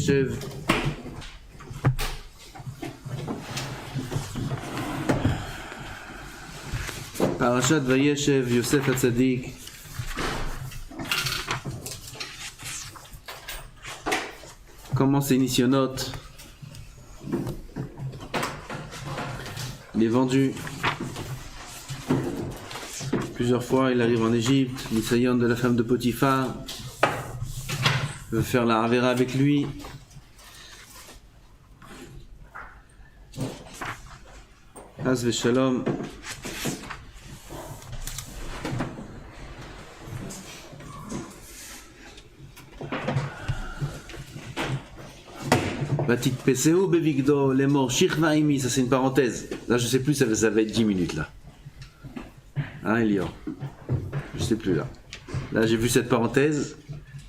Vayeshev. Parashat Vayeshev, Yosef Hatzadik. Comment c'est Nissionot? Il est vendu. Plusieurs fois, il arrive en Égypte. Nisayon de la femme de Potiphar veut faire la Havera avec lui. Haz v'shalom. Batit Peseo Bevigdo, les morts, Shirvaimi, ça c'est une parenthèse. Là je sais plus, ça va être 10 minutes là. Hein Elior? Je sais plus là. Là j'ai vu cette parenthèse,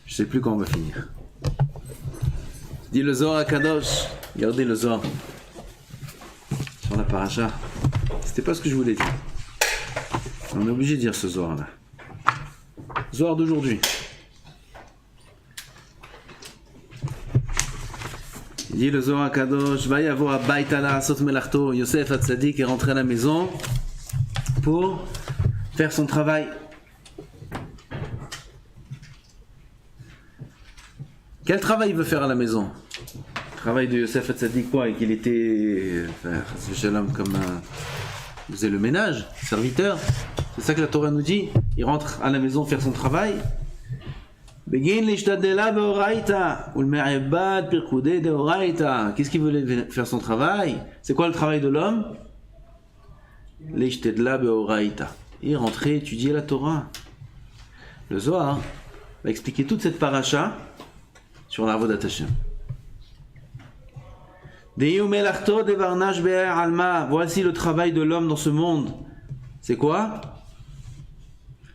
je sais plus quand on va finir. Dit le Zohar à Kadosh, regardez le Zohar. Sur la paracha. C'était pas ce que je voulais dire. On est obligé de dire ce Zohar là. Zohar d'aujourd'hui. Il dit le Zohar Kadosh, va y avoir à Baïtala Asot Melachto, Yosef Hatzadik est rentré à la maison pour faire son travail. Quel travail il veut faire à la maison? Le travail de Yosef Hatzadik quoi? Et qu'il était comme il faisait le ménage, serviteur. C'est ça que la Torah nous dit. Il rentre à la maison faire son travail. Qu'est-ce qu'il voulait faire son travail? C'est quoi le travail de l'homme? Il rentrait étudier la Torah. Le Zohar va expliquer toute cette paracha sur l'Avodat Hashem. Voici le travail de l'homme dans ce monde. C'est quoi?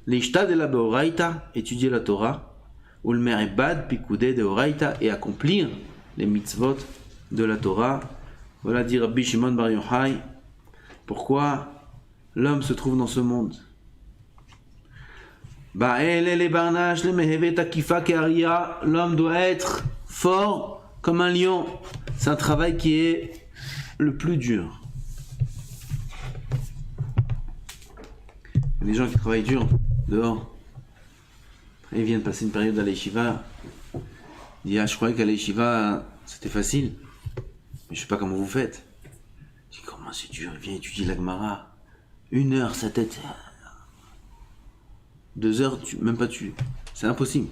Étudier la Torah. Et accomplir les mitzvot de la Torah. Voilà dit Rabbi Shimon Bar Yochai pourquoi l'homme se trouve dans ce monde. L'homme doit être fort comme un lion. C'est un travail qui est le plus dur. Il y a des gens qui travaillent dur dehors. Ils viennent passer une période à l'Yeshiva. Ils disent, je croyais qu'à l'Yeshiva, c'était facile. Mais je sais pas comment vous faites. Je dis, comment c'est dur? Il vient étudier la Gemara. 1 heure, sa tête. 2 heures, même pas tu. C'est impossible.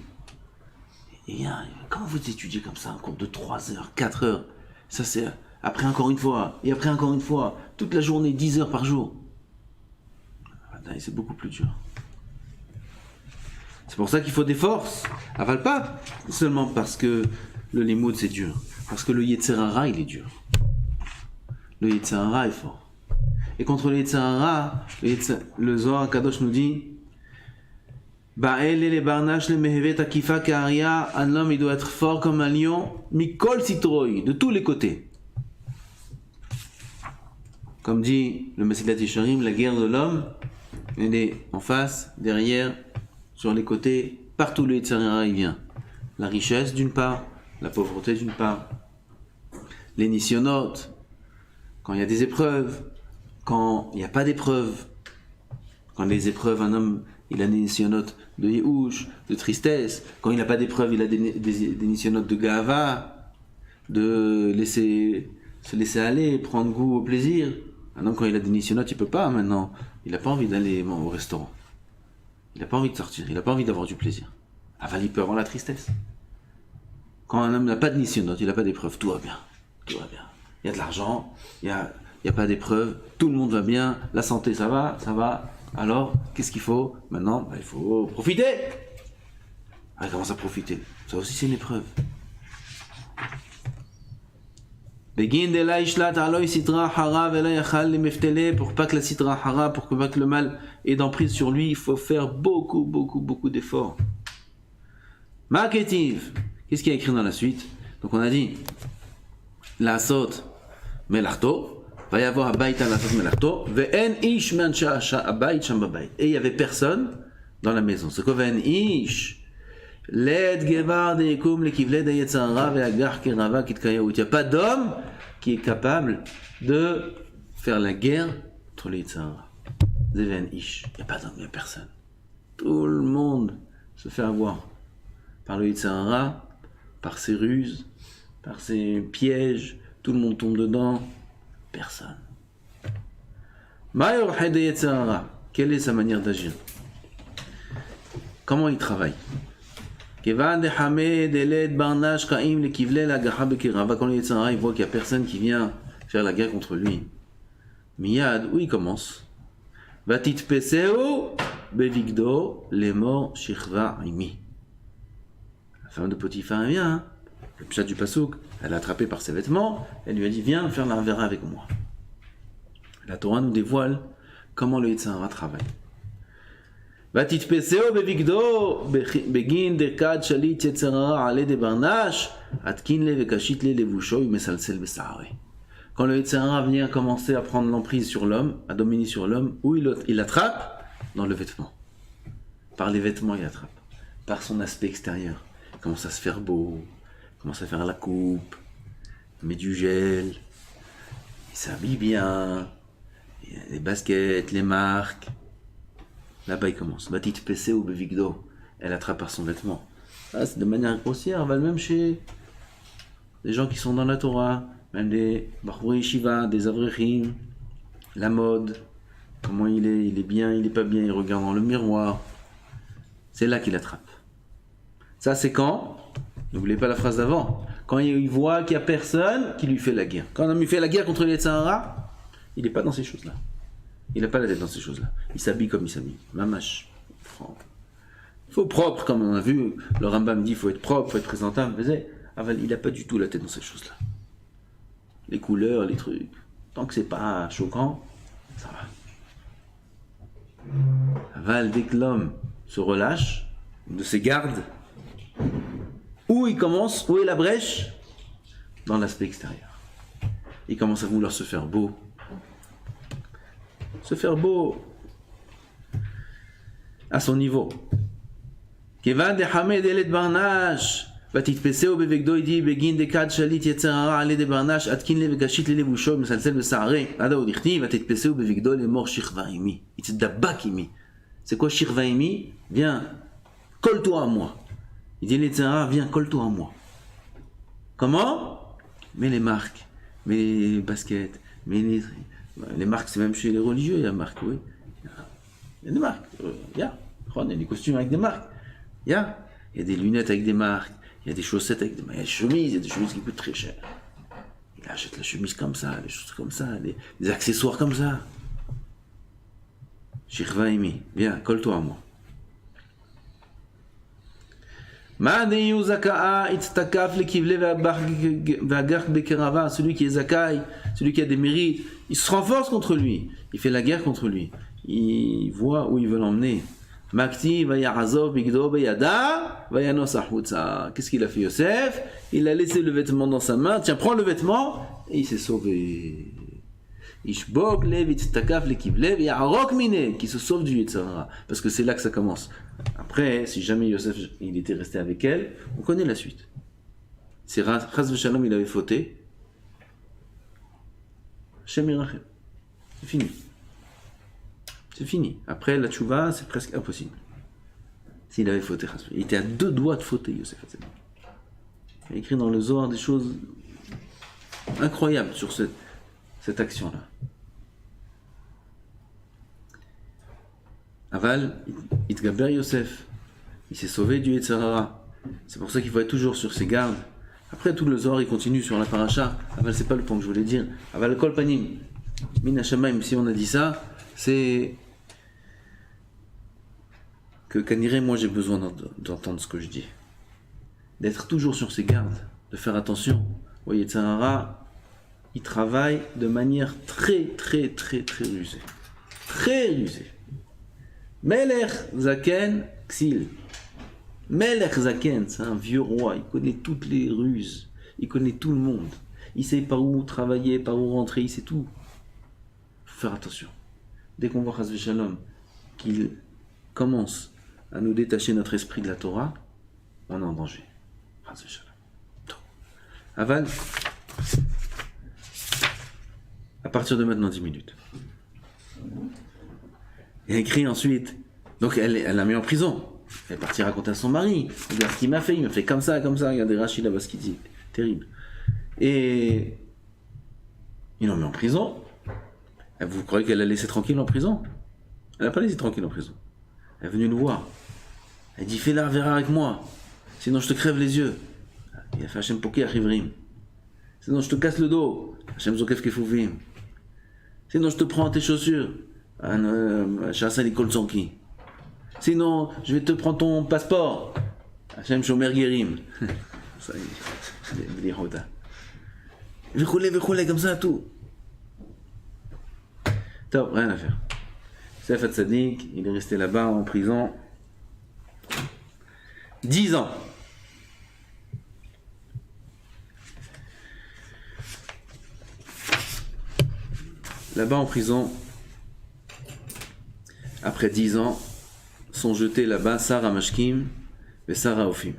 Et comment vous étudiez comme ça un cours de 3 heures, 4 heures? Ça c'est après encore une fois. Et après encore une fois. Toute la journée, 10 heures par jour. C'est beaucoup plus dur. C'est pour ça qu'il faut des forces. Aval pas seulement parce que le limoud c'est dur. Parce que le Yetzer Hara il est dur. Le Yetzer Hara est fort. Et contre le Yetzer Hara, le Zohar Kadosh nous dit un homme il doit être fort comme un lion, mikol sitroï, de tous les côtés. Comme dit le Mesilat Yesharim, la guerre de l'homme, elle est en face, derrière, sur les côtés, partout le Yetzer Hara il vient. La richesse d'une part, la pauvreté d'une part, les nisyonotes, quand il y a des épreuves, quand il n'y a pas d'épreuves, quand les épreuves, un homme, il a des nisyonotes de Yehush, de tristesse, quand il n'a pas d'épreuves, il a des nisyonotes de Gahava, de se laisser aller, prendre goût au plaisir. Un homme, quand il a des nisyonotes, il ne peut pas maintenant, il n'a pas envie d'aller au restaurant. Il n'a pas envie de sortir, il n'a pas envie d'avoir du plaisir. Il peut avoir la tristesse. Quand un homme n'a pas de nisyonote, il n'a pas d'épreuve, tout va bien. Tout va bien. Il y a de l'argent, il n'y a pas d'épreuve, tout le monde va bien, la santé ça va. Alors, qu'est-ce qu'il faut maintenant? Il faut profiter. Comment ça profiter? Ça aussi c'est une épreuve. Pour pas que la sitra hara, pour pas que le mal ait d'emprise sur lui, il faut faire beaucoup d'efforts. Marketive. Qu'est-ce qu'il y a écrit dans la suite? Donc on a dit la sot melarto, va y avoir abayta la sot melarto, ve'en ish mancha abayt sham babayt. Et il y avait personne dans la maison. C'est quoi ve'en ish? Led gevar de yekum le kivle de yetzara ve'agar kerava kitkayaut. Il n'y a pas d'homme qui est capable de faire la guerre contre les yetzara. Zeven ish. Il n'y a pas d'homme, il n'y a personne. Tout le monde se fait avoir par le yetzara, par ses ruses, par ses pièges. Tout le monde tombe dedans. Personne. Mayor de yetzara. Quelle est sa manière d'agir? Comment il travaille? Quand le Yetzirah il voit qu'il n'y a personne qui vient faire la guerre contre lui, Miyad, où il commence? Vatit peseo bevigdo lemor shichva imi. La femme de Potiphar vient, hein? Le pshat du pasouk, elle l'a attrapé par ses vêtements, elle lui a dit viens faire la vera avec moi. La Torah nous dévoile comment le Yetzirah travaille. ותתפסהו בבגדו בגין דרכד שליט יצר הרע על ידי ברנש, התקין לה וקשית לה לבושו ומסלסל בשערי. Quand le יצר הרע vient commencer à prendre l'emprise sur l'homme, à dominer sur l'homme, où il attrape? Dans le vêtement. Par les vêtements, il attrape. Par son aspect extérieur. Il commence à se faire beau, il commence à faire la coupe, il met du gel, il s'habille bien, il y a les baskets, les marques. Là-bas, il commence. Batit PC ou bevigdo. Elle attrape par son vêtement. Ah, c'est de manière grossière. Même chez les gens qui sont dans la Torah, même des Bachurei Yeshiva, des Avrechim, la mode, comment il est bien, il est pas bien, il regarde dans le miroir. C'est là qu'il attrape. Ça, c'est quand? N'oubliez pas la phrase d'avant. Quand il voit qu'il n'y a personne qui lui fait la guerre. Quand on lui fait la guerre contre les Yetzirah, il n'est pas dans ces choses-là. Il n'a pas la tête dans ces choses-là. Il s'habille comme il s'habille. Mamash. Il faut propre, comme on a vu. Le Rambam dit il faut être propre, il faut être présentable. Il n'a pas du tout la tête dans ces choses-là. Les couleurs, les trucs. Tant que c'est pas choquant, ça va. Dès que l'homme se relâche de ses gardes, où il commence, où est la brèche? Dans l'aspect extérieur. Il commence à vouloir se faire beau. Se faire beau à son niveau. Kevan de Hamed Elet Barnash, ותתפסהו בבגדו ידי בגין דקד שליט יצר הרע על ידי ברנש עדכין לב וקשית ללבושו מסלסל בשערי עד ההוא דכתיב ותתפסהו בבגדו לאמור שכבה עימי. יתדבק עימי. C'est quoi שכבה עימי? Viens, colle-toi à moi. Il dit ליצר הרע, viens, colle-toi à moi. Comment? Mets les marques, mets les baskets, mets les marques, c'est même chez les religieux, il y a marques, oui. Il y a des marques, il y a des costumes avec des marques, il y a des lunettes avec des marques, il y a des chaussettes avec des marques, il y a des chemises, il y a des chemises qui coûtent très cher. Il achète la chemise comme ça, les choses comme ça, des accessoires comme ça. Shirva Imi, viens, colle-toi à moi. Celui qui est Zakai, celui qui a des mérites, il se renforce contre lui, il fait la guerre contre lui, il voit où il veut l'emmener. Qu'est-ce qu'il a fait Yosef? Il a laissé le vêtement dans sa main, tiens, prends le vêtement, et il s'est sauvé. Qui se sauve du Yetzirah, parce que c'est là que ça commence. Après, si jamais Yosef il était resté avec elle, on connaît la suite. Si Chas v'Shalom il avait fauté, Shem Yirachem. C'est fini. C'est fini. Après la tchouva, c'est presque impossible. S'il avait fauté, il était à 2 doigts de fauter, Yosef. Il a écrit dans le Zohar des choses incroyables sur cette action-là. Aval, Itgaber Yosef, il s'est sauvé du Yetzirah. C'est pour ça qu'il faut être toujours sur ses gardes. Après tout le Zohar, il continue sur la paracha. Aval, c'est pas le point que je voulais dire. Aval kol panim, min hashamayim, si on a dit ça, c'est que Kaniré, moi j'ai besoin d'entendre ce que je dis. D'être toujours sur ses gardes, de faire attention. Vous voyez, Yetzirah, il travaille de manière très rusée. Très rusée. Melech Zaken Xil. Melech Zaken, c'est un vieux roi, il connaît toutes les ruses, il connaît tout le monde. Il sait par où travailler, par où rentrer, il sait tout. Il faut faire attention. Dès qu'on voit Chas v'Shalom qu'il commence à nous détacher notre esprit de la Torah, on est en danger. Aval, à partir de maintenant 10 minutes. Et elle écrit ensuite, donc elle l'a mis en prison. Elle est partie raconter à son mari, regarde ce qu'il m'a fait, il m'a fait comme ça, regardez Rachid là-bas ce qu'il dit, terrible. Et ils l'ont mis en prison. Et vous croyez qu'elle l'a laissé tranquille en prison? Elle n'a pas laissé tranquille en prison. Elle est venue nous voir. Elle dit, fais la verra avec moi, sinon je te crève les yeux. Il a fait Hachem Poké Achivrim. Sinon je te casse le dos. Hachem Zokef Kefouvim. Sinon je te prends tes chaussures. Chassa Nikol Zonki. Sinon je vais te prendre ton passeport. Hachem Shomer Gerim. Ça y est, les Hoda. Véchoulé, comme ça, tout. Top, rien à faire. Yosef Hatzadik, il est resté là-bas en prison 10 ans. Là-bas en prison, après 10 ans, sont jetés là-bas Sarah Mashkim et Sarah Ophim.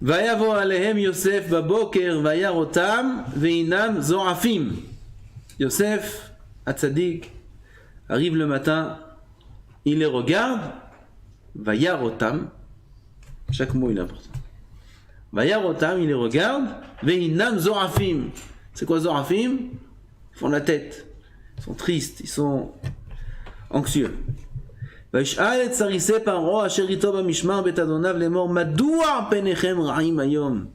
Vayavo alehem Yosef baboker vayar otam veinam zoafim. Yosef Hatzadik arrive le matin, il les regarde, vayar otam, chaque mot il est important. Vayar otam, il les regarde, veinam zoafim. C'est quoi zoafim? Ils font la tête, ils sont tristes, ils sont anxieux. וישאל את סריסי פרעה אשר איתו במשמר בית אדוניו לאמור מדוע פניכם רעים היום?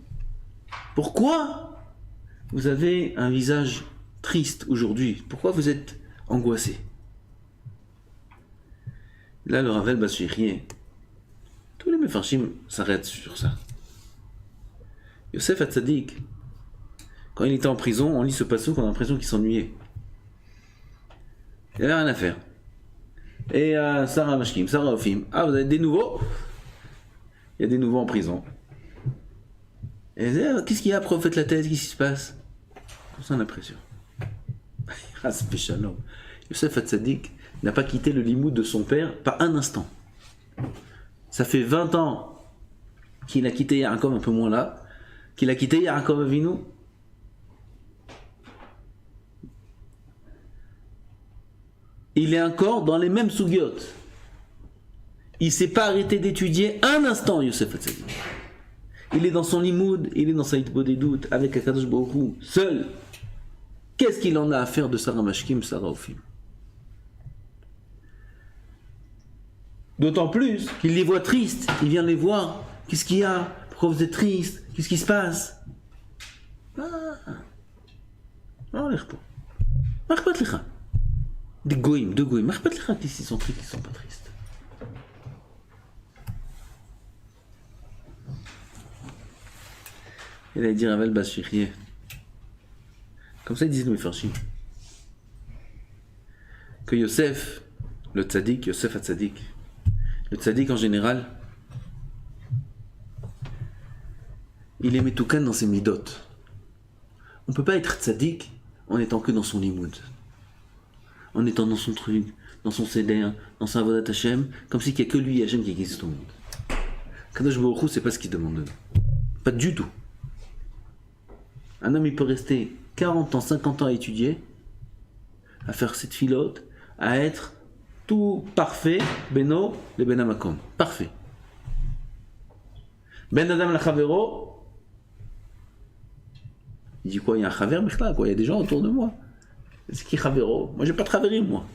Pourquoi vous avez un visage triste aujourd'hui? Pourquoi vous êtes angoissé? Là le Ravel Bashirié, tous les mefarshim s'arrêtent sur ça. Yosef Hatzadik, quand il était en prison, on lit ce passouk, on a l'impression qu'il s'ennuyait. Il n'avait rien à faire. Et Sarah Mashkim, Sarah Ophim, vous avez des nouveaux? Il y a des nouveaux en prison. Et qu'est-ce qu'il y a, prophète la tête, qu'est-ce qui se passe? Comme ça on a l'impression. Yosef Hatzadik n'a pas quitté le limoud de son père, pas un instant. Ça fait 20 ans qu'il a quitté Yaakov, un peu moins là, qu'il a quitté Yaakov Avinu. Il est encore dans les mêmes sougiotes. Il ne s'est pas arrêté d'étudier un instant, Yosef Hatzadik. Il est dans son limoud, il est dans sa hitbodedut avec Akadosh Baruch Hu, seul. Qu'est-ce qu'il en a à faire de Sarah Mashkim, Sarah Ophim? D'autant plus qu'il les voit tristes, il vient les voir. Qu'est-ce qu'il y a? Pourquoi vous êtes tristes? Qu'est-ce qui se passe? Non, l'air pas. Des goïms, deux goïms. Marre pas de les raconter s'ils sont tristes, ils sont pas tristes. Il allait dire Aval Bashirié. Comme ça ils disent nous les farchim. Que Yosef, le tzaddik, Yosef Hatzadik, le tzaddik en général, il est metoukan dans ses midot. On ne peut pas être tzaddik en étant que dans son limoud. En étant dans son truc, dans son seder, dans sa avodat Hashem, comme si qu'il n'y a que lui, Hashem, qui existe au monde. Kadosh Baruch Hu, c'est pas ce qu'il demande de nous. Pas du tout. Un homme, il peut rester 40 ans, 50 ans à étudier, à faire cette filote, à être tout parfait, Beno, le Ben Hamakom. Parfait. Ben Adam la Chavero, il dit quoi? Il y a un Chaver, mais quoi? Il y a des gens autour de moi. C'est qui Chavero? Moi j'ai pas de Chaverim, moi.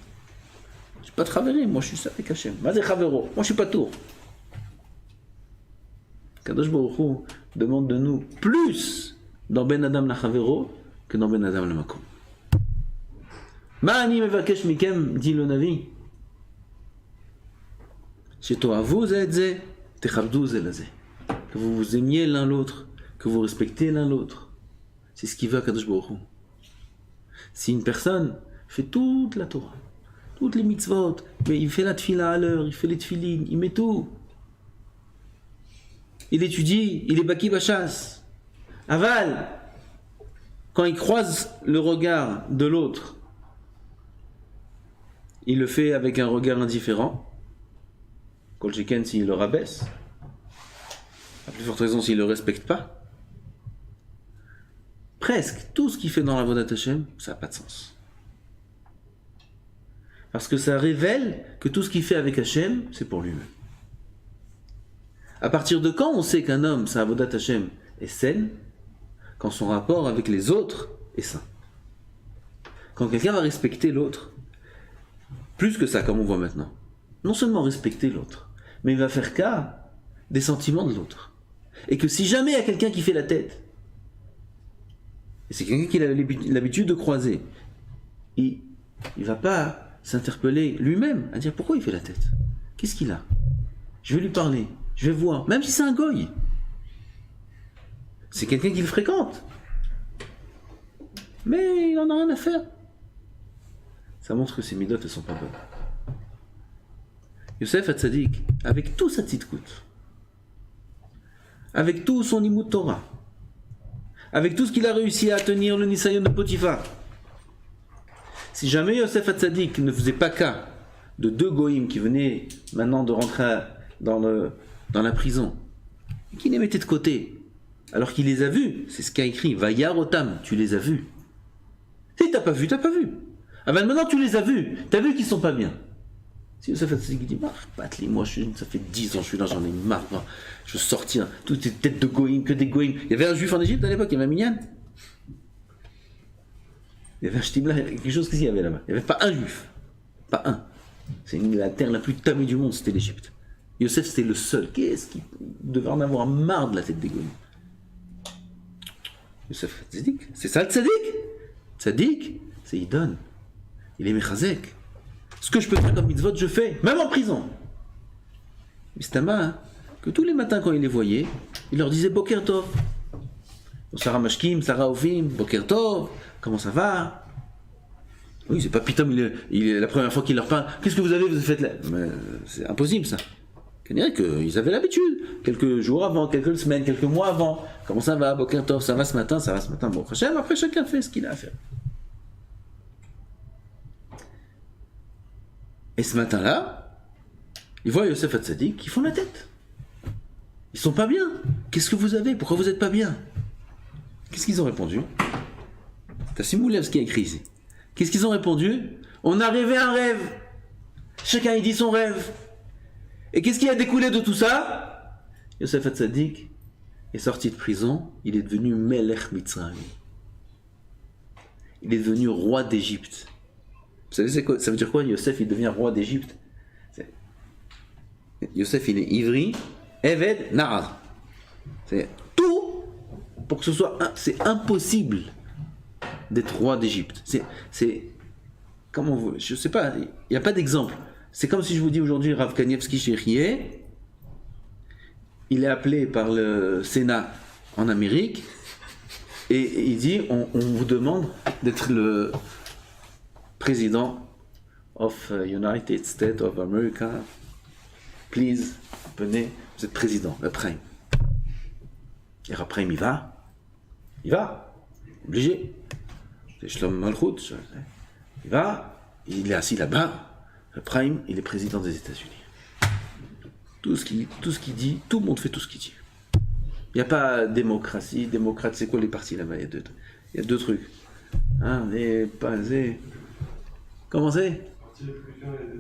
J'ai pas de Chaverim, moi je suis ça avec Hachem. Vas-y Chavero, moi je suis pas tour. Kadosh Baruch Hu demande de nous plus dans Ben Adam la Chavero que dans Ben Adam la Makom. Ma'ani mevakesh mikem, dit le Navi. Shetoavu ze et ze, techavdu ze la ze. Que vous vous aimiez l'un l'autre, que vous respectez l'un l'autre. C'est ce qu'il veut à Kadosh Baruch Hu. Si une personne fait toute la Torah, toutes les mitzvot, mais il fait la tfila à l'heure, il fait les tfilines, il met tout. Il étudie, il est baki bachas. Aval, quand il croise le regard de l'autre, il le fait avec un regard indifférent. Kol sheken s'il le rabaisse. À plus forte raison s'il ne le respecte pas. Presque tout ce qu'il fait dans la Avodat Hashem, ça n'a pas de sens. Parce que ça révèle que tout ce qu'il fait avec Hashem, c'est pour lui-même. À partir de quand on sait qu'un homme, sa Avodat Hashem, est saine? Quand son rapport avec les autres est sain. Quand quelqu'un va respecter l'autre, plus que ça, comme on voit maintenant. Non seulement respecter l'autre, mais il va faire cas des sentiments de l'autre. Et que si jamais il y a quelqu'un qui fait la tête, et c'est quelqu'un qu'il a l'habitude de croiser, il ne va pas s'interpeller lui-même à dire pourquoi il fait la tête. Qu'est-ce qu'il a? Je vais lui parler, je vais voir, même si c'est un goy. C'est quelqu'un qui le fréquente. Mais il n'en a rien à faire. Ça montre que ses midot ne sont pas bonnes. Yosef Hatzadik, avec tout sa tzidkout, avec tout son imout Torah, avec tout ce qu'il a réussi à tenir le Nisayon de Potiphar, si jamais Yosef Hatzadik ne faisait pas cas de deux goïms qui venaient maintenant de rentrer dans la prison, et qui les mettaient de côté, alors qu'il les a vus, c'est ce qu'a écrit, Vayarotam, tu les as vus. Si t'as pas vu, t'as pas vu. Ah ben maintenant tu les as vus, t'as vu qu'ils sont pas bien. Si Yosef Hatzadik dit, Batli, moi ça fait 10 ans je suis là, j'en ai marre, moi. Je veux sortir, toutes ces têtes de goïm, que des goïm. Il y avait un juif en Égypte à l'époque, il y avait un minyan. Il y avait un shtibla, quelque chose qu'il y avait là-bas. Il n'y avait pas un juif. Pas un. C'est la terre la plus tamée du monde, c'était l'Égypte. Yosef c'était le seul. Qu'est-ce qu'il devait en avoir marre de la tête des goïm. Yosef Tzadik, c'est ça le Tzadik. Tzadik, c'est il donne. Il est mechazek. Ce que je peux faire comme mitzvot, je fais, même en prison. Mistama, hein, que tous les matins quand il les voyait, il leur disait Boker Tov. Sarah Mashkim, Sarah Ovim, Boker Tov, comment ça va? Oui, c'est pas pitom, il est la première fois qu'il leur parle. Qu'est-ce que vous avez fait là? Mais c'est impossible ça. On dirait qu'ils avaient l'habitude. Quelques jours avant, quelques semaines, quelques mois avant. Comment ça va, Boker Tov? Ça va ce matin, ça va ce matin. Bon, après chacun fait ce qu'il a à faire. Et ce matin-là, ils voient Yosef Hatzadik qui font la tête. Ils sont pas bien. Qu'est-ce que vous avez? Pourquoi vous êtes pas bien? Qu'est-ce qu'ils ont répondu? T'as Simoulev ce qui a écrit ici. Qu'est-ce qu'ils ont répondu? On a rêvé un rêve. Chacun il dit son rêve. Et qu'est-ce qui a découlé de tout ça? Yosef Hatzadik est sorti de prison. Il est devenu Melech Mitzrayim. Il est devenu roi d'Égypte. Vous savez c'est quoi? Ça veut dire quoi? Yosef il devient roi d'Égypte. Yosef il est ivri, Eved, Na'ar. C'est tout pour que ce soit. C'est impossible d'être roi d'Égypte. C'est comment vous. Je sais pas, il n'y a pas d'exemple. C'est comme si je vous dis aujourd'hui Rav Kanievski Chérier, il est appelé par le Sénat en Amérique et il dit on vous demande d'être le président of United States of America. Please, venez, vous êtes président, le Prime. Et après il va, obligé. C'est Shlomo Malchut, il va, il est assis là-bas. Le Prime, il est président des États-Unis. Tout ce qu'il dit, tout le monde fait tout ce qu'il dit. Il n'y a pas démocratie, démocrate, c'est quoi les partis là-bas? Il y a deux trucs. Hein, comment c'est?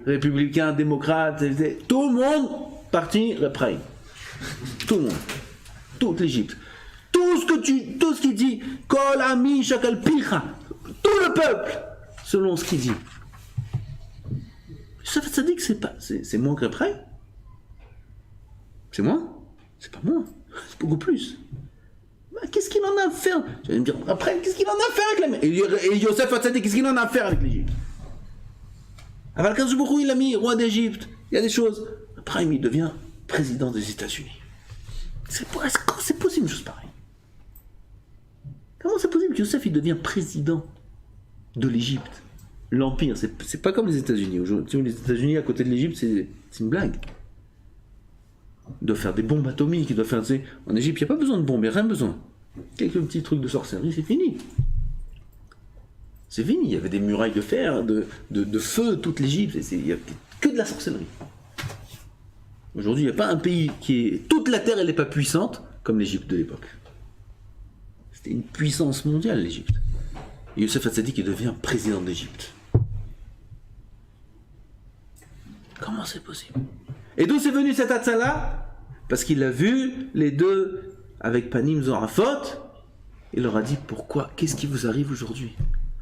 Républicain, démocrate, tout le monde, parti, le Prime. Tout le monde. Toute l'Égypte. Tout ce qu'il dit, Kol Ami Shakal Picha, tout le peuple, selon ce qu'il dit. Ça dit que c'est moins que Prime. C'est moins? C'est pas moins. C'est beaucoup plus. Mais qu'est-ce qu'il en a à faire? Tu vas me dire, après, qu'est-ce qu'il en a à faire avec et Yosef Hatzadik, qu'est-ce qu'il en a à faire avec l'Égypte? Aval Kadosh Baruch Hu, il l'a mis roi d'Égypte. Il y a des choses. Après, il devient président des États-Unis. Comment c'est possible une chose pareille? Comment c'est possible que Yosef il devient président de l'Égypte? L'Empire, c'est pas comme les États-Unis. Aujourd'hui, les États-Unis à côté de l'Égypte, c'est une blague. Ils doivent faire des bombes atomiques, ils doivent faire. En Égypte, il n'y a pas besoin de bombes, il n'y a rien besoin. Quelques petits trucs de sorcellerie, c'est fini. C'est fini, il y avait des murailles de fer, de feu, toute l'Égypte, il n'y a que de la sorcellerie. Aujourd'hui, il n'y a pas un pays qui est... Toute la terre, elle n'est pas puissante, comme l'Égypte de l'époque. C'était une puissance mondiale, l'Égypte. Et Youssef Hatzadik, il devient président d'Égypte. Comment c'est possible? Et d'où c'est venu cette Hatzala? Parce qu'il a vu les deux avec Panim Zorafot. Il leur a dit, pourquoi? Qu'est-ce qui vous arrive aujourd'hui?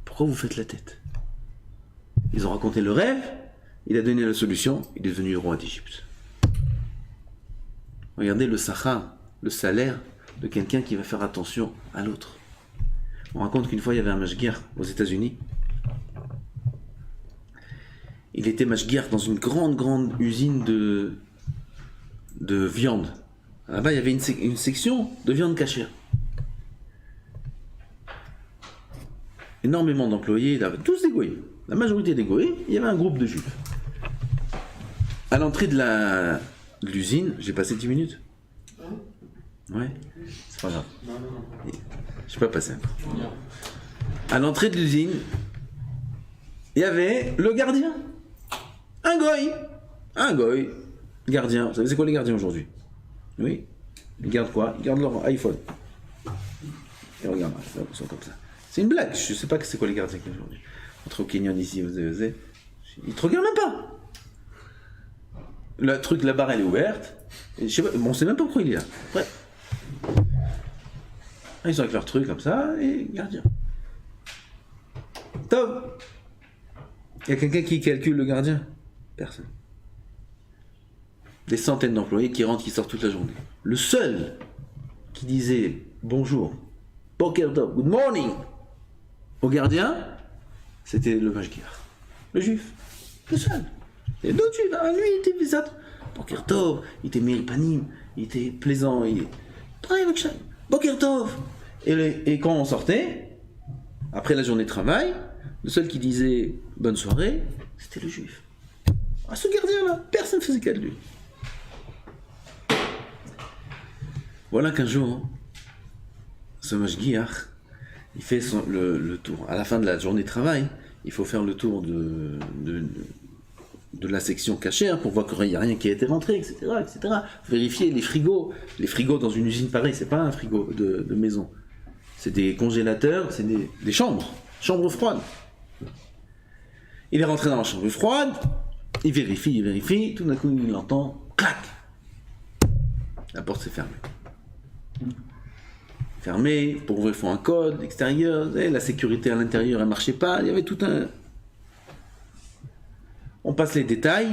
Pourquoi vous faites la tête? Ils ont raconté le rêve, il a donné la solution, il est devenu roi d'Égypte. Regardez le sachar, le salaire de quelqu'un qui va faire attention à l'autre. On raconte qu'une fois il y avait un mashgiach aux États-Unis. Il était mashgiach dans une grande usine de viande. Là-bas il y avait une section de viande cachère. Énormément d'employés, tous des goïs. La majorité des goïs, il y avait un groupe de juifs. À l'entrée de l'usine, j'ai passé 10 minutes. Ouais, c'est pas grave. Je peux pas passer encore. À l'entrée de l'usine, il y avait le gardien. Un goï. Gardien. Vous savez c'est quoi les gardiens aujourd'hui? Oui. Ils gardent quoi? Ils gardent leur iPhone. Et regarde, ils sont comme ça. C'est une blague, je sais pas c'est quoi les gardiens aujourd'hui. Entre au Kenyon ici, ils te regardent même pas. Le truc, la barre elle est ouverte. Et je sais pas, bon, on sait même pas pourquoi il est là. Bref. Ils sont avec leur truc comme ça, et gardien. Top. Il y a quelqu'un qui calcule le gardien? Personne. Des centaines d'employés qui rentrent, qui sortent toute la journée. Le seul qui disait bonjour, Boker Tov, good morning au gardien, c'était le mashgiach, le juif, le seul. Et d'autres juifs, lui il était bizarre. Boker Tov, il était Meir Panim, il était plaisant, il travaillait avec chaque. Boker Tov. Et quand on sortait, après la journée de travail, le seul qui disait bonne soirée, c'était le juif. Ah, ce gardien-là, personne ne faisait cas de lui. Voilà qu'un jour, ce mashgiach, il fait le tour. À la fin de la journée de travail, il faut faire le tour de la section cachère pour voir qu'il n'y a rien qui a été rentré, etc., etc. Vérifier les frigos. Les frigos dans une usine pareille, c'est pas un frigo de maison. C'est des congélateurs, c'est des chambres froides. Il est rentré dans la chambre froide, il vérifie, tout d'un coup il entend clac. La porte s'est fermée. Fermé, pour ouvrir, il faut un code extérieur, la sécurité à l'intérieur, elle ne marchait pas, il y avait tout un... On passe les détails,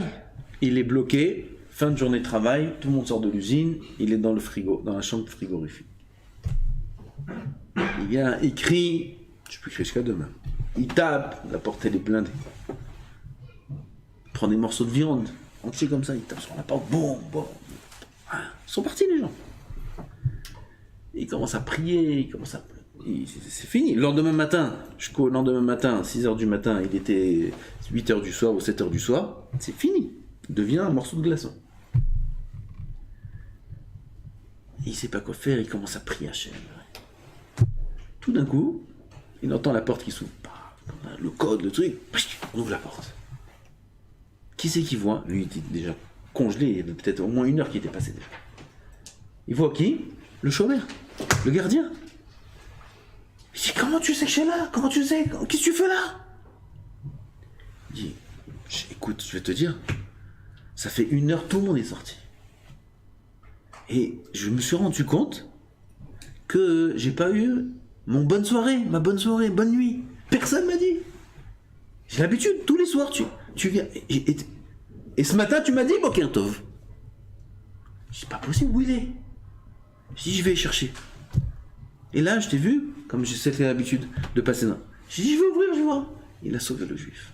il est bloqué, fin de journée de travail, tout le monde sort de l'usine, il est dans le frigo, dans la chambre frigorifique. Il vient, il crie, je peux crier jusqu'à demain. Il tape, la porte elle est blindée. Il prend des morceaux de viande, entiers comme ça, il tape sur la porte, bon. Ils sont partis les gens. Il commence à prier, c'est fini. Le lendemain matin, 6h du matin, il était 8h du soir ou 7h du soir, c'est fini. Il devient un morceau de glaçon. Il ne sait pas quoi faire, il commence à prier Hachem. Tout d'un coup, il entend la porte qui s'ouvre. Le code, le truc, on ouvre la porte. Qui c'est qui voit? Lui, il était déjà congelé, il y avait peut-être au moins 1 heure qui était passée déjà. Il voit qui? Le chômeur, le gardien. Il dit, comment tu sais que je suis là? Comment tu sais? Qu'est-ce que tu fais là? Il dit, écoute, je vais te dire, ça fait 1 heure, tout le monde est sorti. Et je me suis rendu compte que j'ai pas eu ma bonne soirée, bonne nuit. Personne m'a dit. J'ai l'habitude, tous les soirs, tu viens. Et ce matin, tu m'as dit, Boker Tov. Je dis, pas possible, où il est? Je dis, je vais chercher. Et là, je t'ai vu, comme j'ai l'habitude de passer dans. J'ai dit, je vais ouvrir, je vois. Il a sauvé le juif.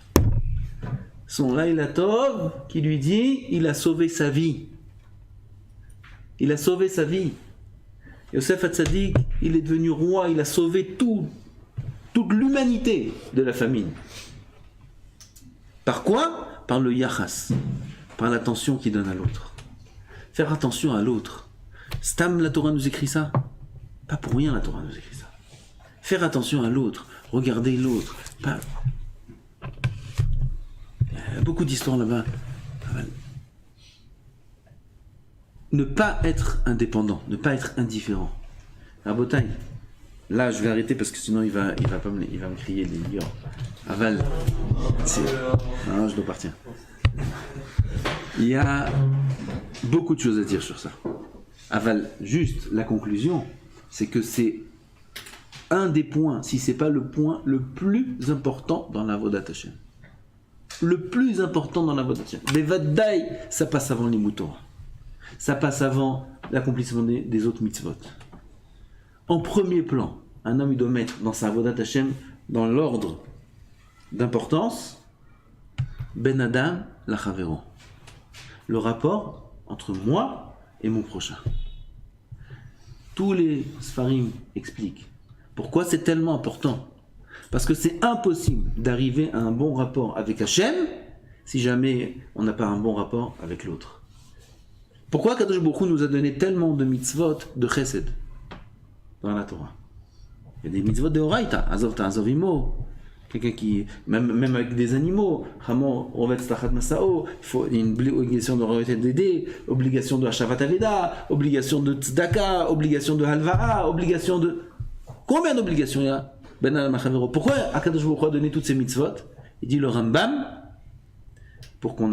Son Laïla Tov qui lui dit, il a sauvé sa vie. Il a sauvé sa vie. Yosef Hatzadik, il est devenu roi, il a sauvé toute l'humanité de la famine. Par quoi? Par le yachas, par l'attention qu'il donne à l'autre. Faire attention à l'autre. Stam, la Torah nous écrit ça. Pas pour rien la Torah nous écrit ça. Faire attention à l'autre, regarder l'autre, Pas... Il y a beaucoup d'histoires là-bas. Ne pas être indépendant, ne pas être indifférent. Rabotaï, là je vais arrêter parce que sinon il va me crier des lions. Aval, non, je dois partir. Il y a beaucoup de choses à dire sur ça. Aval, juste la conclusion, c'est que c'est un des points, si c'est pas le point le plus important dans la Avodat Hashem. Le plus important dans la Avodat Hashem. Mais Vadaï, ça passe avant les moutons. Ça passe avant l'accomplissement des autres mitzvot. En premier plan, un homme il doit mettre dans sa Avodat Hashem, dans l'ordre d'importance, Ben Adam la Chavero. Le rapport entre moi et mon prochain. Tous les Sfarim expliquent pourquoi c'est tellement important. Parce que c'est impossible d'arriver à un bon rapport avec Hachem si jamais on n'a pas un bon rapport avec l'autre. Pourquoi Kadosh Baruch Hu nous a donné tellement de mitzvot de chesed dans la Torah? Il y a des mitzvot de Horaïta, Azov ta Azov imo. Quelqu'un qui, même avec des animaux, Hamon, Rovetz Tachat Masao, il y a une obligation de Rovetz d'aider, obligation de Hashavat Aveda, obligation de Tzedaka, obligation de Halva'a, obligation de. Combien d'obligations il y a? Ben Al-Machavero. Pourquoi Akadosh Baruch Hu a donné toutes ces mitzvot? Il dit le Rambam, pour qu'on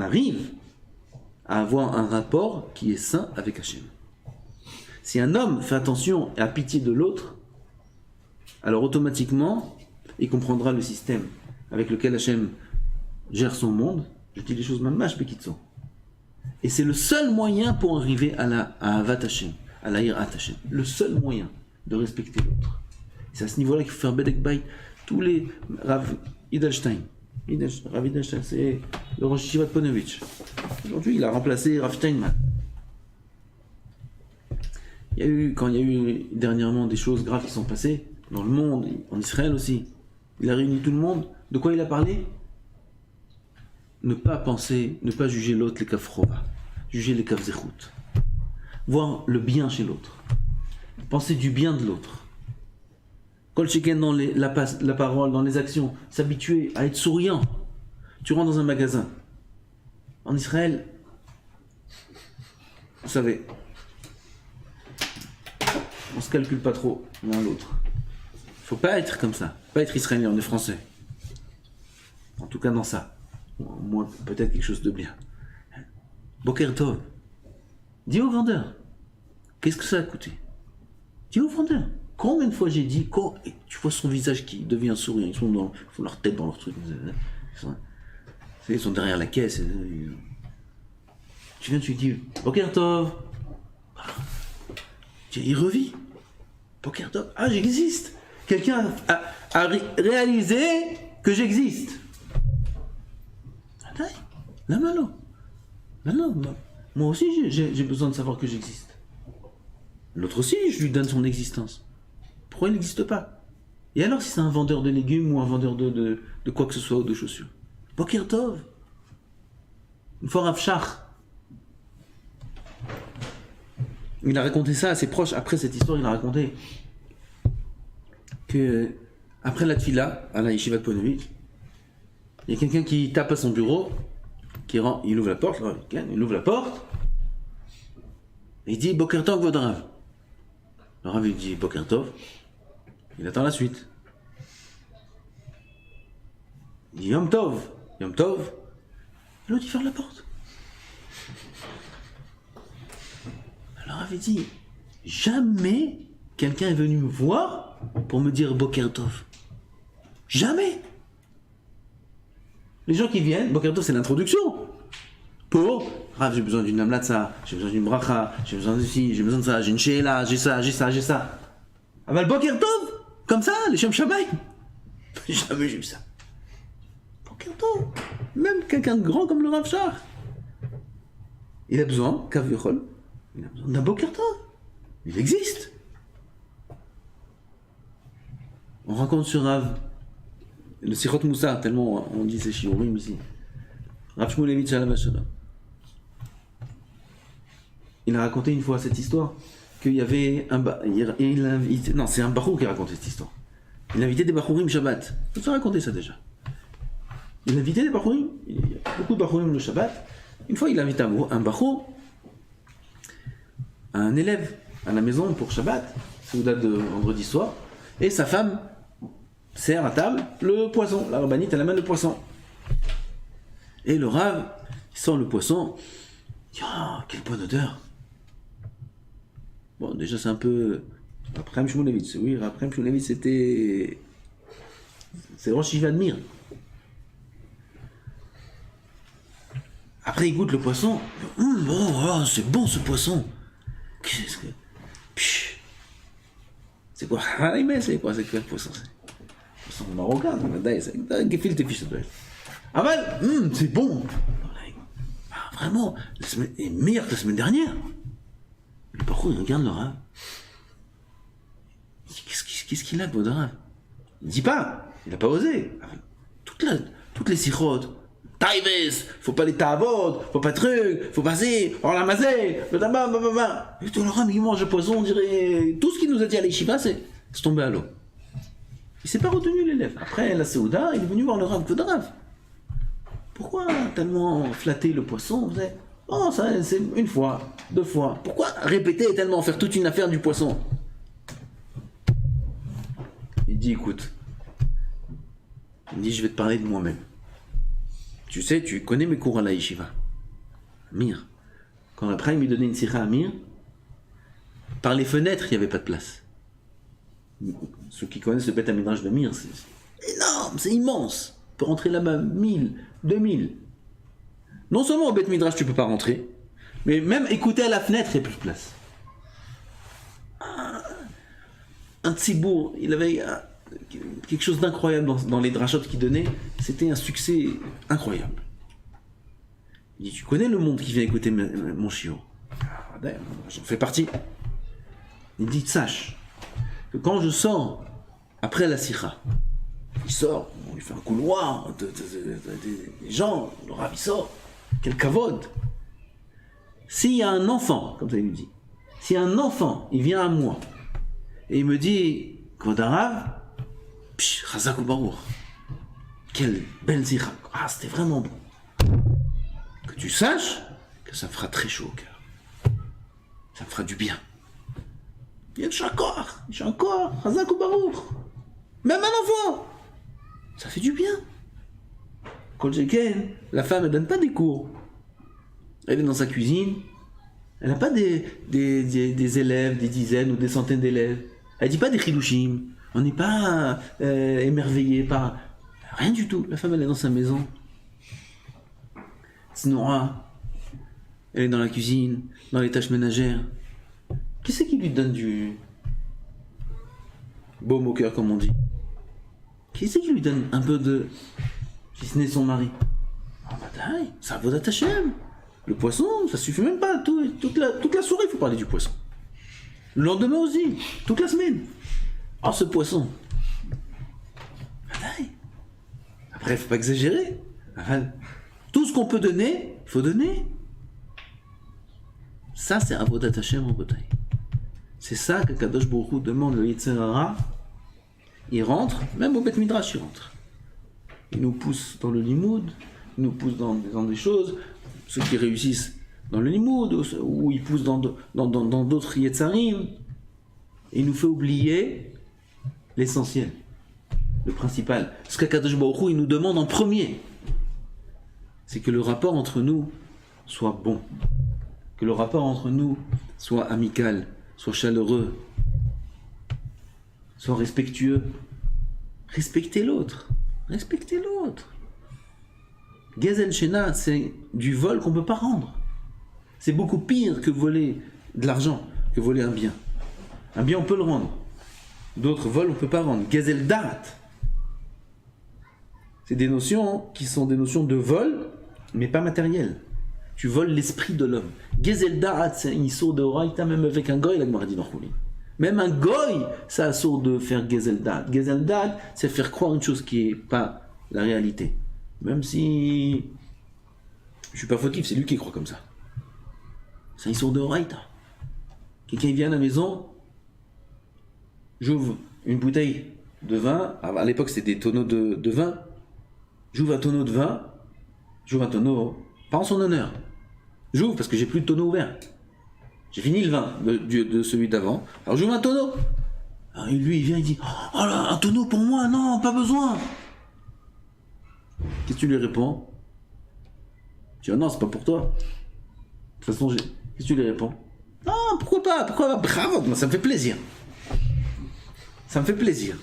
arrive à avoir un rapport qui est sain avec Hachem. Si un homme fait attention et a pitié de l'autre, alors automatiquement, il comprendra le système avec lequel Hachem gère son monde. Je dis les choses mamash bekitso. Et c'est le seul moyen pour arriver à Avat Hachem, à la Hirat Hachem. Le seul moyen de respecter l'autre. C'est à ce niveau-là qu'il faut faire Bedek Bayt. Tous les Rav Idelstein. Rav Idelstein, c'est le Rosh Yeshiva de Ponevezh. Aujourd'hui, il a remplacé Rav Steinman. Quand il y a eu dernièrement des choses graves qui sont passées dans le monde, en Israël aussi, il a réuni tout le monde. De quoi il a parlé? Ne pas penser, ne pas juger l'autre les kafrova, juger les kafzechut. Voir le bien chez l'autre. Penser du bien de l'autre. Kol sheken dans la parole, dans les actions, s'habituer à être souriant. Tu rentres dans un magasin. En Israël, vous savez, on se calcule pas trop l'un l'autre. Il faut pas être comme ça. Pas être israélien, on est français. En tout cas dans ça. Moi, peut-être quelque chose de bien. Boker Tov. Dis au vendeur, qu'est-ce que ça a coûté? Dis au vendeur. Combien de fois j'ai dit, tu vois son visage qui devient souriant, ils font leur tête dans leur truc. Ils sont derrière la caisse. Tu viens, tu lui dis, Boker Tov. Il revit. Boker Tov. Ah, j'existe. Quelqu'un a réalisé que j'existe. La malo. Moi aussi, j'ai besoin de savoir que j'existe. L'autre aussi, je lui donne son existence. Pourquoi il n'existe pas? Et alors si c'est un vendeur de légumes ou un vendeur de quoi que ce soit ou de chaussures? Boker Tov. Une fois Rav Shach, il a raconté ça à ses proches. Après cette histoire, il a raconté que après la tfila, à la yeshiva de Ponevezh, il y a quelqu'un qui tape à son bureau, il ouvre la porte, et il dit Boker Tov votre Rav. Le Rav lui dit Boker Tov. Il attend la suite. Il dit Yom Tov. Et l'autre il ferme la porte. Alors avait dit jamais quelqu'un est venu me voir pour me dire Boker Tov. Jamais. Les gens qui viennent, Boker Tov c'est l'introduction. Pour Rav, j'ai besoin d'une amlatza, j'ai besoin d'une bracha, j'ai besoin de ci, j'ai besoin de ça, j'ai une sheila, j'ai ça. Ah bah le Boker Tov, comme ça, les Shem Shamay. Jamais j'ai vu ça. Boker Tov, même quelqu'un de grand comme le Rav Shach. Il a besoin, Kav Yochol, il a besoin d'un Boker Tov. Il existe. On raconte sur Rav, le Sichot Moussa, tellement on dit c'est Shiurim ici. Rav Shmulevitch Alav Shalom. Il a raconté une fois cette histoire qu'il y avait c'est un barou qui a raconté cette histoire. Il invitait des Bachourim Shabbat. Je vous ai raconté ça déjà. Il invitait des Bachourim. Il y a beaucoup de Bachourim le Shabbat. Une fois, il invite un Bachour, un élève à la maison pour Shabbat, c'est date de vendredi soir, et sa femme sert à table le poisson. La rabbinite, elle amène le poisson. Et le Rav, il sent le poisson. Il dit, oh, quelle bonne odeur. Bon, déjà, c'est un peu... Raphaël Shmulevitz. Oui, Raphaël Shmulevitz, c'était... C'est Rosh Yeshiva de Mir. Après, il goûte le poisson. Oh, c'est bon ce poisson. Qu'est-ce que... Psh. C'est quoi? C'est quoi? C'est quel poisson? Poisson marocain. C'est gefilte fish. Ah c'est bon. Ah, vraiment, est meilleur que la semaine dernière. Le parcours, il regarde le Rav. Qu'est-ce qu'il a, votre Rav? Il dit pas. Il n'a pas osé. Toutes les sirotes. Taïves, faut pas les tavod, faut pas truc, faut passer, on l'a masé, le tabac, blablabla. Et tout le Rav, il mange le poisson, on dirait. Tout ce qu'il nous a dit à l'Yeshiva, c'est tombé à l'eau. Il s'est pas retenu l'élève. Après la Séouda, il est venu voir le Rav, votre Rav. Pourquoi tellement flatter le poisson? Oh, ça, c'est une fois, 2 fois. Pourquoi répéter et tellement faire toute une affaire du poisson? Il dit, écoute, il dit, je vais te parler de moi-même. Tu sais, tu connais mes cours à la yeshiva. Mir. Quand après il me donnait une sikha à Mir, par les fenêtres, il n'y avait pas de place. Ceux qui connaissent le Beth Midrash de Mir, c'est énorme, c'est immense. Tu peux rentrer là-bas 1000, 2000. Non seulement au Beth Midrash, tu peux pas rentrer, mais même écouter à la fenêtre, il n'y a plus de place. Un tzibour, il avait quelque chose d'incroyable dans les drachotes qu'il donnait. C'était un succès incroyable. Il dit, tu connais le monde qui vient écouter mon chiot? J'en fais partie. Il dit, sache que quand je sors après la sikha, il sort, on lui fait un couloir, des gens, le Rav il sort, quel kavod. S'il y a un enfant, comme ça il lui dit, si un enfant, il vient à moi, et il me dit, Kvod Harav, Chazak Baruch, quelle belle zira, ah c'était vraiment bon. Que tu saches que ça me fera très chaud au cœur. Ça me fera du bien. Il y a encore, Chazak Baruch. Même un enfant, ça fait du bien. Kol Sheken, la femme, elle donne pas des cours. Elle est dans sa cuisine. Elle n'a pas des élèves, des dizaines ou des centaines d'élèves. Elle dit pas des chidushim. On n'est pas émerveillé par... Rien du tout. La femme, elle est dans sa maison. Snora. Elle est dans la cuisine, dans les tâches ménagères. Qui c'est qui lui donne du baume au cœur, comme on dit? Qui c'est qui lui donne un peu de... Si ce n'est son mari? Ah bah d'ailleurs, ça vaut Hashem. Le poisson, ça suffit même pas. Toute la soirée, il faut parler du poisson. Le lendemain aussi, toute la semaine. Oh, ce poisson. Après, il ne faut pas exagérer. Tout ce qu'on peut donner, il faut donner. Ça, c'est Avodat Hashem en bataille. C'est ça que Kadosh Baruch Hu demande le Yetzer Hara. Il rentre, même au Beth Midrash, il rentre. Il nous pousse dans le limoud, il nous pousse dans des choses. Ceux qui réussissent dans le limoud, ou ils poussent dans d'autres Yetzarim, il nous fait oublier l'essentiel, le principal. Ce qu'Akadosh Baruch Hu, il nous demande en premier, c'est que le rapport entre nous soit bon, que le rapport entre nous soit amical, soit chaleureux, soit respectueux. Respectez l'autre, respectez l'autre. Gezel Shena, c'est du vol qu'on ne peut pas rendre. C'est beaucoup pire que voler de l'argent, que voler un bien. Un bien, on peut le rendre. D'autres vols, on ne peut pas rendre. Gezel Dat. C'est des notions qui sont des notions de vol, mais pas matérielles. Tu voles l'esprit de l'homme. Gezel Dat, c'est une sourde de Horaïta, même avec un goy, la Gemara dit dans Choulin. Même un goy, ça a sourd de faire Gezel Dat. Gezel Dat, c'est faire croire une chose qui n'est pas la réalité. Même si je suis pas fautif, c'est lui qui croit comme ça. C'est un sourd de Horaïta. Quelqu'un vient à la maison, j'ouvre une bouteille de vin. Alors, à l'époque, c'était des tonneaux de vin. J'ouvre un tonneau de vin. J'ouvre un tonneau, pas en son honneur. J'ouvre parce que j'ai plus de tonneau ouvert. J'ai fini le vin de celui d'avant. Alors j'ouvre un tonneau. Alors, lui, il vient, il dit, oh là, un tonneau pour moi, non, pas besoin. Qu'est-ce que tu lui réponds? Tu dis, oh non, c'est pas pour toi. De toute façon, qu'est-ce que tu lui réponds? Non, pourquoi pas? Bravo, moi, ça me fait plaisir. Ça me fait plaisir.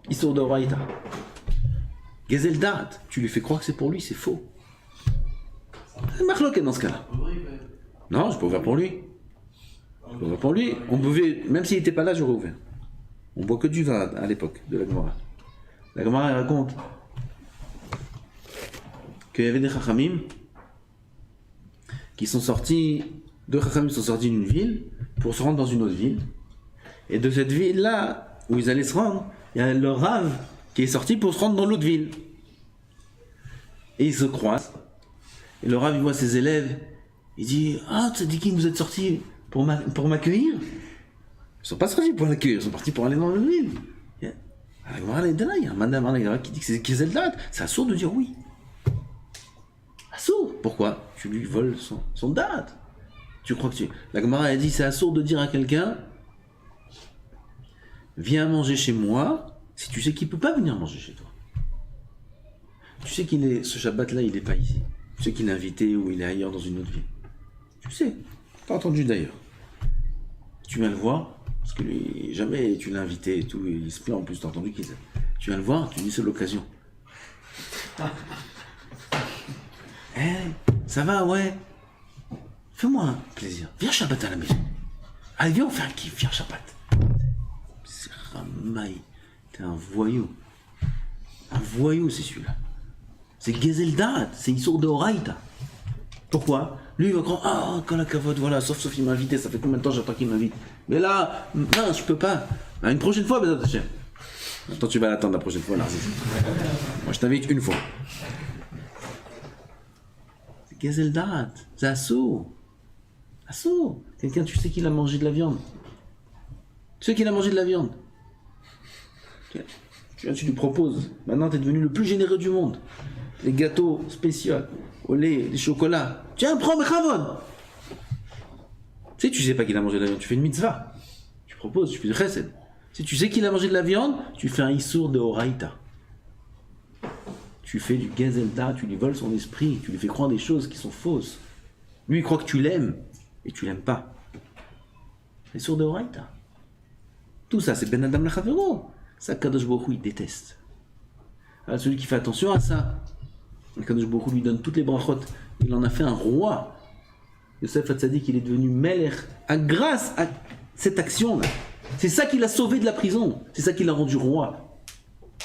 Histoire de Raïta. Gezel Da'at, tu lui fais croire que c'est pour lui, c'est faux. C'est Marloquet dans ce cas-là. Non, je peux ouvrir pour lui. Je peux ouvrir pour lui. On pouvait, même s'il n'était pas là, j'aurais ouvert. On boit que du vin à l'époque de la Gemara. La Gemara raconte qu'il y avait des Chachamim qui sont sortis, deux Chachamim sont sortis d'une ville pour se rendre dans une autre ville. Et de cette ville-là, où ils allaient se rendre, il y a le Rav qui est sorti pour se rendre dans l'autre ville. Et ils se croisent. Et le Rav, il voit ses élèves. Il dit, ah, Tzadikim, vous êtes sortis pour m'accueillir? Ils ne sont pas sortis pour l'accueillir, ils sont partis pour aller dans l'autre ville. Il y a un madame qui dit que c'est Gezel Da'at. C'est assourd de dire oui. Assourd. Pourquoi? Tu lui voles son da'at. Tu crois que tu... La Gemara a dit, c'est assourd de dire à quelqu'un, viens manger chez moi, si tu sais qu'il ne peut pas venir manger chez toi. Tu sais qu'il est, ce Shabbat-là, il n'est pas ici. Tu sais qu'il est invité ou il est ailleurs dans une autre ville. Tu sais. T'as entendu d'ailleurs. Tu viens le voir, parce que lui, jamais tu l'as invité et tout, il se plaint en plus, t'as entendu qu'il... Tu viens le voir, tu dis c'est l'occasion. Ça va, ouais. Fais-moi un plaisir. Viens Shabbat à la maison. Allez, viens, on fait un kiff, viens Shabbat. C'est Ramaï. T'es un voyou. Un voyou, c'est celui-là. C'est Gezel Da'at, c'est Issour de Horaïta. Pourquoi? Lui, il va croire, ah, quand la cavote, voilà, sauf il m'a invité, ça fait combien de temps j'attends qu'il m'invite? Mais là, non, je peux pas. Une prochaine fois, Bézat Hashem. Attends, tu vas l'attendre la prochaine fois, Narcisse. Moi, je t'invite une fois. C'est Gezel Da'at, c'est Assour. Assour. Quelqu'un, tu sais qu'il a mangé de la viande. Tu sais qu'il a mangé de la viande. Tu lui proposes. Maintenant, tu es devenu le plus généreux du monde. Les gâteaux spéciaux, au lait, les chocolats. Tiens, prends mes chavon. Tu sais pas qu'il a mangé de la viande, tu fais une mitzvah. Tu proposes, tu fais du chesed. Si tu sais qu'il a mangé de la viande, tu fais un issour de Horaïta. Tu fais du Gezel Da'at, tu lui voles son esprit, tu lui fais croire des choses qui sont fausses. Lui, il croit que tu l'aimes, et tu l'aimes pas. Issour de Horaïta. Tout ça, c'est Ben Adam Lachavero. Ça, Kadosh Baruch Hu, il déteste. Alors, celui qui fait attention à ça, Kadosh Baruch Hu lui donne toutes les brachot. Il en a fait un roi. Yosef Hatzadik, il est devenu Melech grâce à cette action-là. C'est ça qui l'a sauvé de la prison. C'est ça qui l'a rendu roi.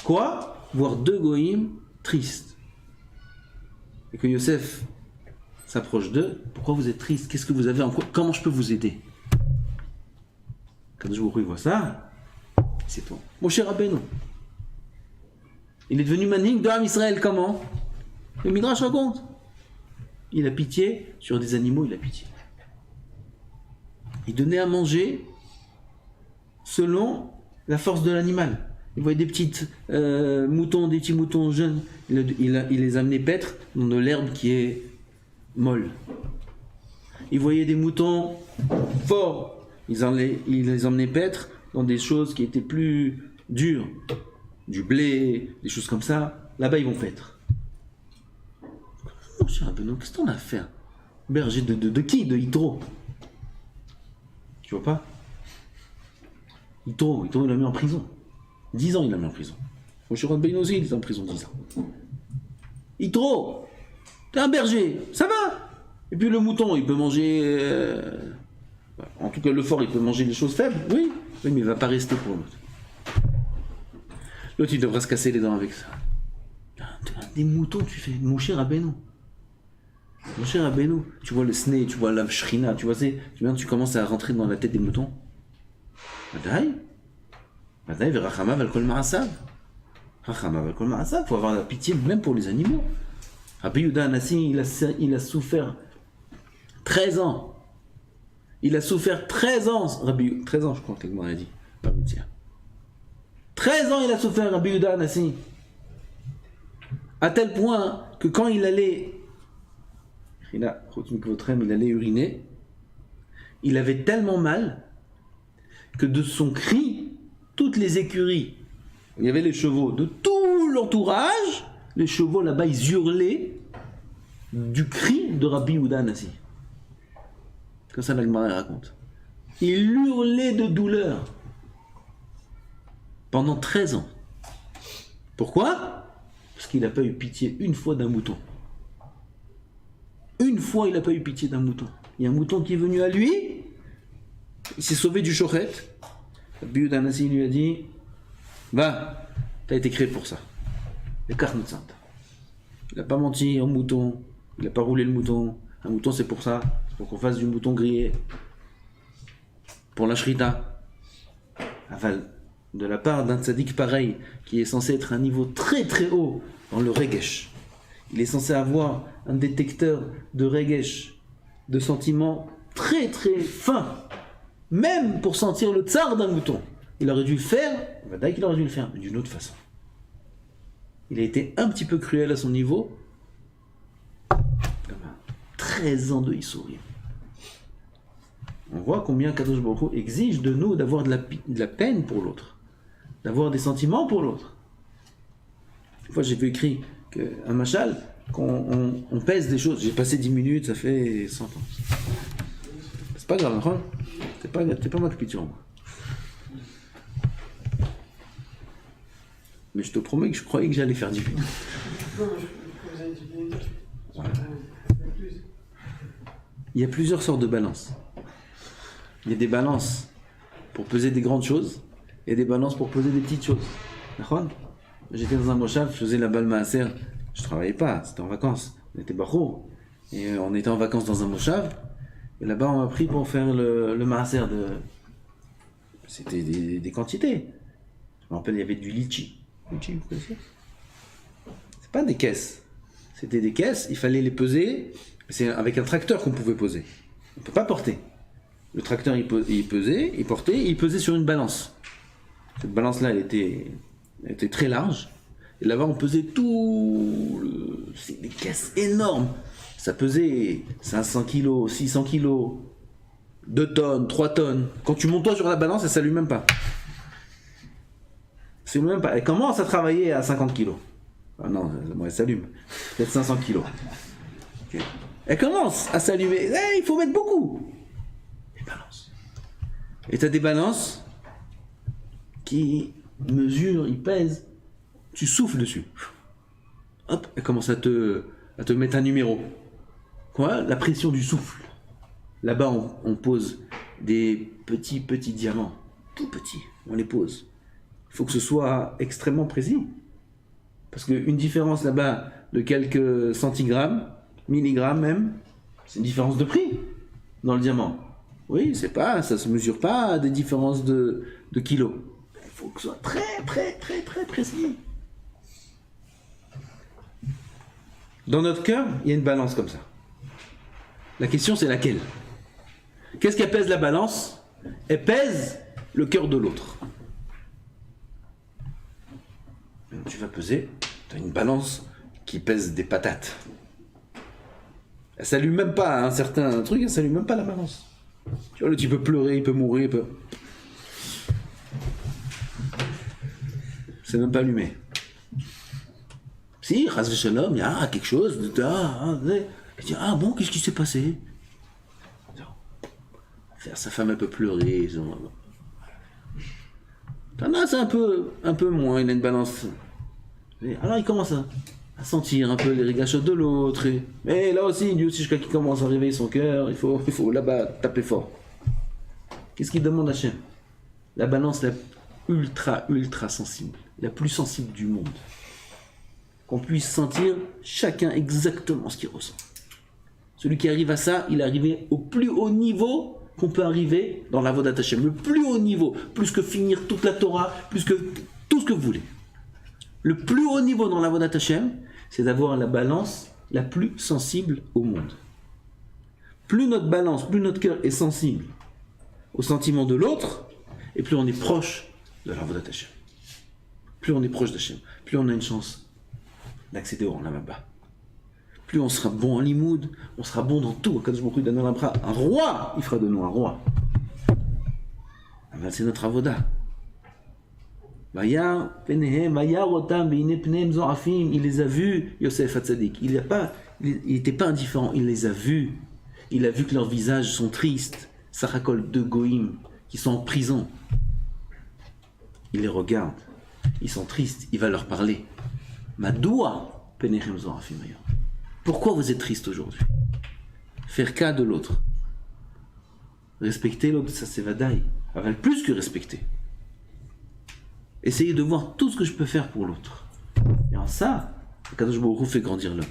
Quoi? Voir deux goïms tristes. Et que Yosef s'approche d'eux. Pourquoi vous êtes tristes? Qu'est-ce que vous avez en quoi? Comment je peux vous aider? Kadosh Baruch Hu, il voit ça. C'est toi. Moshe Rabbeinu. Il est devenu manning de Am Israël. Comment? Le Midrash raconte. Il a pitié sur des animaux, il a pitié. Il donnait à manger selon la force de l'animal. Il voyait des petites moutons, des petits moutons jeunes. Il les amenait paître dans de l'herbe qui est molle. Il voyait des moutons forts. Il les emmenait paître dans des choses qui étaient plus dures, du blé, des choses comme ça. Là-bas, ils vont paître. Mon cher Abeno, qu'est-ce qu'on a à faire? Berger de qui? De Yitro. Tu vois pas? Yitro, il l'a mis en prison. 10 ans, il l'a mis en prison. Mon cher Abeno aussi, il est en prison 10 ans. Yitro, t'es un berger, ça va? Et puis le mouton, il peut manger... En tout cas, le fort, il peut manger des choses faibles, oui. Oui, mais il ne va pas rester pour l'autre. L'autre, il devrait se casser les dents avec ça. Des moutons, tu fais mon cher Rabbeinu. Mon cher Rabbeinu, tu vois le sné, tu vois la shrina, tu vois, tu commences à rentrer dans la tête des moutons. Badaï, verachamav al kol ma'asav. Rachamav al kol ma'asav, il faut avoir la pitié même pour les animaux. Rabbi Yehuda Hanassi, il a souffert 13 ans. Il a souffert 13 ans, 13 ans je crois que l'Agmara a dit. 13 ans il a souffert, Rabbi Yehuda Hanassi. À tel point que quand il allait uriner, il avait tellement mal que de son cri, toutes les écuries, il y avait les chevaux de tout l'entourage, les chevaux là-bas, ils hurlaient du cri de Rabbi Yehuda Hanassi. Comme ça, la Gemara raconte. Il hurlait de douleur pendant 13 ans. Pourquoi ? Parce qu'il n'a pas eu pitié une fois d'un mouton. Une fois, il n'a pas eu pitié d'un mouton. Il y a un mouton qui est venu à lui, il s'est sauvé du chochet. Rabbi Yehuda Hanassi lui a dit, va, tu as été créé pour ça. Écarte notre sainte. Il n'a pas menti au mouton, il n'a pas roulé le mouton. Un mouton, c'est pour ça, c'est pour qu'on fasse du mouton grillé. Pour la shrita. Aval, de la part d'un tzaddik pareil, qui est censé être à un niveau très très haut dans le regesh. Il est censé avoir un détecteur de regesh, de sentiments très très fins, même pour sentir le tsar d'un mouton. Il aurait dû le faire, Vadaï qu'il aurait dû le faire, mais d'une autre façon. Il a été un petit peu cruel à son niveau. 13 ans de Issourim. On voit combien Kadosh Baruch Hu exige de nous d'avoir de la peine pour l'autre, d'avoir des sentiments pour l'autre. Une fois j'ai vu écrit qu'un machal, qu'on pèse des choses. J'ai passé 10 minutes, ça fait 100 ans. C'est pas grave, hein? C'est pas ma capture, moi. Mais je te promets que je croyais que j'allais faire 10 minutes. Ouais. Il y a plusieurs sortes de balances. Il y a des balances pour peser des grandes choses et des balances pour peser des petites choses. D'accord ? J'étais dans un moshav, je faisais la balle maaser. Je travaillais pas, c'était en vacances. On était barreau. Et on était en vacances dans un moshav. Et là-bas, on m'a pris pour faire le maaser de... C'était des quantités. Je me rappelle, il y avait du litchi. Litchi, vous connaissez ? C'est pas des caisses. C'était des caisses, il fallait les peser. C'est avec un tracteur qu'on pouvait poser. On ne peut pas porter. Le tracteur, il pesait, il portait, et il pesait sur une balance. Cette balance-là, elle était très large. Et là-bas, on pesait tout. C'est des caisses énormes. Ça pesait 500 kilos, 600 kilos, 2 tonnes, 3 tonnes. Quand tu montes toi sur la balance, elle ne s'allume même pas. C'est même pas. Elle commence à travailler à 50 kilos. Ah non, elle s'allume. Peut-être 500 kilos. Okay. Elle commence à s'allumer. Hey, il faut mettre beaucoup. Les balances. Et tu as des balances qui mesurent, ils pèsent. Tu souffles dessus. Hop, elle commence à te mettre un numéro. Quoi ? La pression du souffle. Là-bas, on pose des petits diamants. Tout petits. On les pose. Il faut que ce soit extrêmement précis. Parce qu'une différence là-bas de quelques centigrammes, milligrammes même, c'est une différence de prix dans le diamant. Oui, ça se mesure pas à des différences de kilos. Il faut que ce soit très précis. Dans notre cœur, il y a une balance comme ça. La question, c'est laquelle ? Qu'est-ce qu'elle pèse la balance ? Elle pèse le cœur de l'autre. Tu vas peser, tu as une balance qui pèse des patates. Elle s'allume même pas, un certain truc, elle s'allume même pas la balance. Tu vois, le type peut pleurer, il peut mourir, c'est même pas allumé. Si, Chas v'Shalom, il y a quelque chose, ah bon, qu'est-ce qui s'est passé ? Sa femme, elle peut pleurer. T'en as, c'est un peu moins, il a une balance. Alors il commence à sentir un peu les régachotes de l'autre. Mais là aussi, lui aussi, jusqu'à qu'il commence à réveiller son cœur, il faut là-bas taper fort. Qu'est-ce qu'il demande à Hachem ? La balance la ultra sensible, la plus sensible du monde. Qu'on puisse sentir chacun exactement ce qu'il ressent. Celui qui arrive à ça, il est arrivé au plus haut niveau qu'on peut arriver dans la Avodat Hashem. Le plus haut niveau, plus que finir toute la Torah, plus que tout ce que vous voulez. Le plus haut niveau dans la Avodat Hashem, c'est d'avoir la balance la plus sensible au monde. Plus notre balance, plus notre cœur est sensible au sentiment de l'autre, et plus on est proche de la Avodat Hashem. plus on est proche d'Hachem, plus on a une chance d'accéder au là-bas. Plus on sera bon en limoud, on sera bon dans tout. Quand je m'occupe d'un un roi, il fera de nous un roi. C'est notre avoda. Il les a vus, Yosef Hatzadik. Il n'était pas indifférent, il les a vus. Il a vu que leurs visages sont tristes. Sarakol, deux goïms qui sont en prison. Il les regarde. Ils sont tristes. Il va leur parler. Madoua penechem zorafim ayom. Pourquoi vous êtes tristes aujourd'hui? Faire cas de l'autre. Respecter l'autre, ça c'est vadaï. Avec plus que respecter. Essayez de voir tout ce que je peux faire pour l'autre. Et en ça, Kadosh Baruch Hu fait grandir l'homme.